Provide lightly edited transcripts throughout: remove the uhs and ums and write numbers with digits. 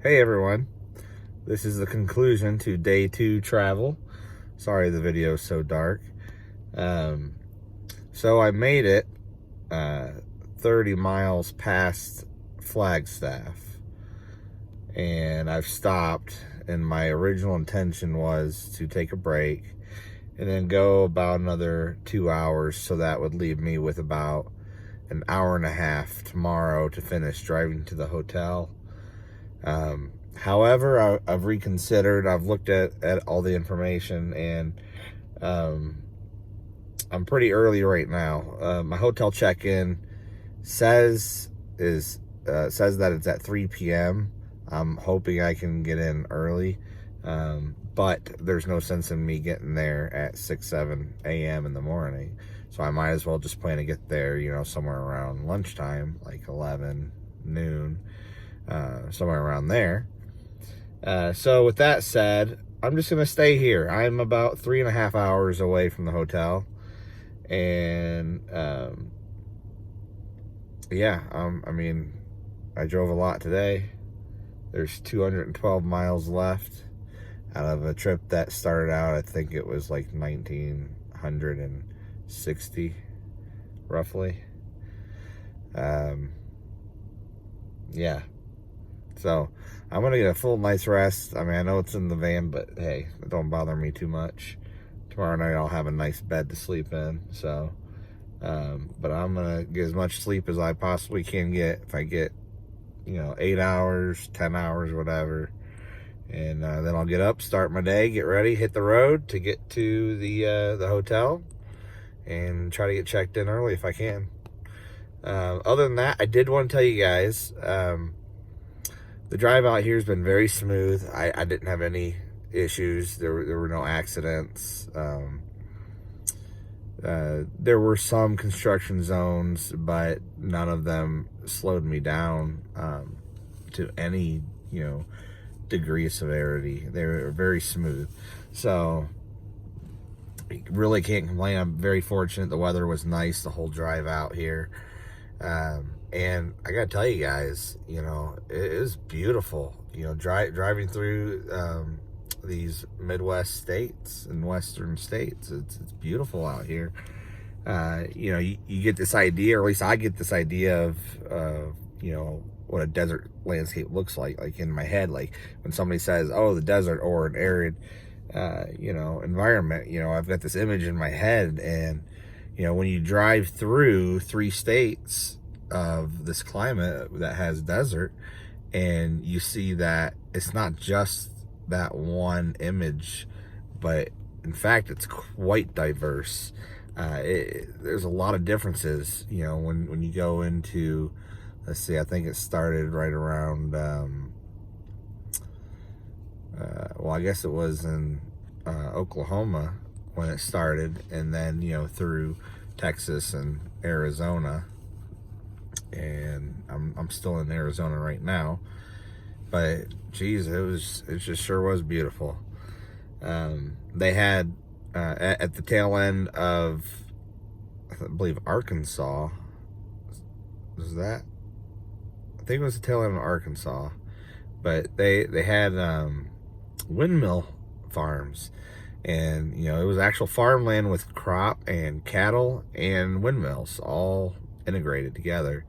Hey everyone, this is the conclusion to day 2 travel. Sorry the video is so dark. So I made it 30 miles past Flagstaff, and I've stopped, and my original intention was to take a break and then go about another 2 hours, so that would leave me with about an hour and a half tomorrow to finish driving to the hotel. However, I've reconsidered. I've looked at all the information, and I'm pretty early right now. My hotel check-in says that it's at 3 p.m. I'm hoping I can get in early, but there's no sense in me getting there at 7 a.m. in the morning. So I might as well just plan to get there, somewhere around lunchtime, like 11, noon, somewhere around there. So with that said, I'm just going to stay here. I'm about 3.5 hours away from the hotel. And, yeah, I drove a lot today. There's 212 miles left out of a trip that started out, I think it was like 1960, roughly. Yeah. So I'm gonna get a full night's rest. I know it's in the van, but hey, it don't bother me too much. Tomorrow night I'll have a nice bed to sleep in. So, but I'm gonna get as much sleep as I possibly can get. If I get, 8 hours, 10 hours, whatever, and then I'll get up, start my day, get ready, hit the road to get to the hotel, and try to get checked in early if I can. Other than that, I did want to tell you guys. The drive out here has been very smooth. I didn't have any issues. There were no accidents. There were some construction zones, but none of them slowed me down to any, degree of severity. They were very smooth. So really can't complain. I'm very fortunate. The weather was nice the whole drive out here. And I gotta tell you guys, it is beautiful, driving through these Midwest states and Western states. It's beautiful out here. You get this idea, or at least I get this idea of, what a desert landscape looks like in my head. Like when somebody says, oh, the desert or an arid, environment, I've got this image in my head. And, when you drive through 3 states of this climate that has desert, and you see that it's not just that one image, but in fact it's quite diverse. There's a lot of differences, when you go into, let's see, I think it started right around well, I guess it was in Oklahoma when it started, and then through Texas and Arizona, and I'm still in Arizona right now. But geez, it just sure was beautiful. They had at the tail end of, I believe, Arkansas. Was that? I think it was the tail end of Arkansas. But they had windmill farms, and it was actual farmland with crop and cattle and windmills all integrated together.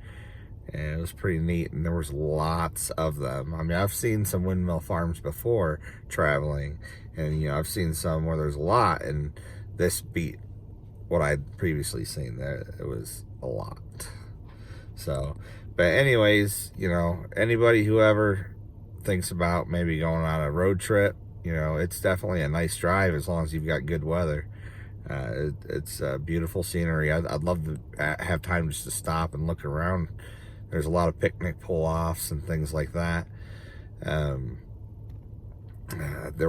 And it was pretty neat, and there was lots of them. I've seen some windmill farms before traveling, and I've seen some where there's a lot, and this beat what I'd previously seen. There it was a lot. So, but anyways, anybody who ever thinks about maybe going on a road trip, it's definitely a nice drive as long as you've got good weather. It's beautiful scenery. I'd love to have time just to stop and look around. There's a lot of picnic pull-offs and things like that. There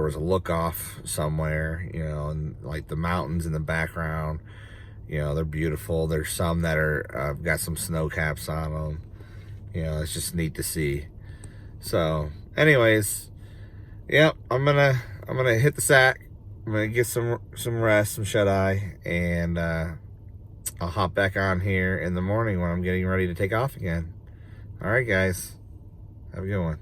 was a look-off somewhere, and like the mountains in the background, they're beautiful. There's some that are got some snow caps on them. It's just neat to see. So, anyways, yep, I'm gonna hit the sack. I'm gonna get some rest, some shut-eye, and I'll hop back on here in the morning when I'm getting ready to take off again. All right, guys. Have a good one.